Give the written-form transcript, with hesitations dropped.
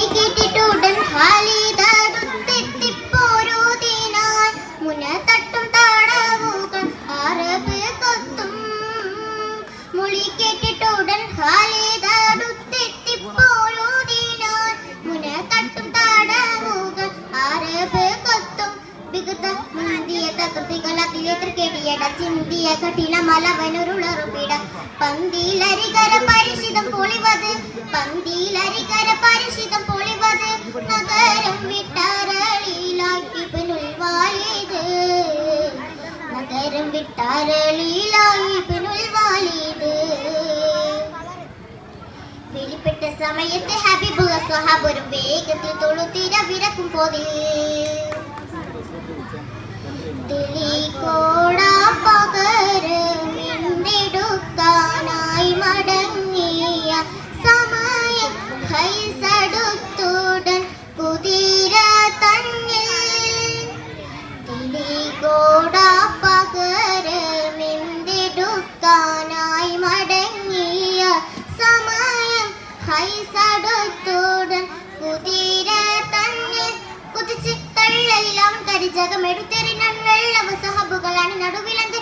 കേട്ടിട്ടുടൻ ഖാലിദടുത്തെത്തിപ്പോരുതിനാൽ മുനതട്ടും താടവുകൾ Arab കൊത്തും. മൊഴി കേട്ടിട്ടുടൻ ഖാലിദടുത്തെത്തിപ്പോരുതിനാൽ മുനതട്ടും താടവുകൾ Arab കൊത്തും. വികൃത മുന്തിയ തകൃതികളതിലെത്ര കേടിയട ചിന്തിയ കഠിനമലവനുരുളറുപിട പന്തിയിലരികര പരിശിതം പൊളിവത് പന്തിയിലരികര പരിശിതം പൊളിവത് നഗരം വിട്ടാരളിയിലായി ഇബ്നുൽ വാലിദ് നഗരം വിട്ടാരളിയിലായി ഇബ്നുൽ വാലിദ്. വെളിപ്പെട്ട സമയത്ത് ഹബീബുക സ്വഹാബരും വേഗത്തിൽ തൊഴുത്തിര വിരക്കും പോതിൽ തെളികോടാ പകരമിണ്ടെടുക്കാനായി മടങ്ങിയ സമയം ഹൈസടുത്തുടൻ കുതിര തന്നിൽ തെളികോടാ പകരമിണ്ടെടുക്കാനായി മടങ്ങിയ സമയം ഹൈസടുത്തുടൻ കുതിര തന്നിൽ കുതിച്ച് തള്ളെല്ലാം കരിജകമെടുത്തെറിഞ്ഞ വെള്ളവ സഹബുകളാണ് നടുവിലന്ത്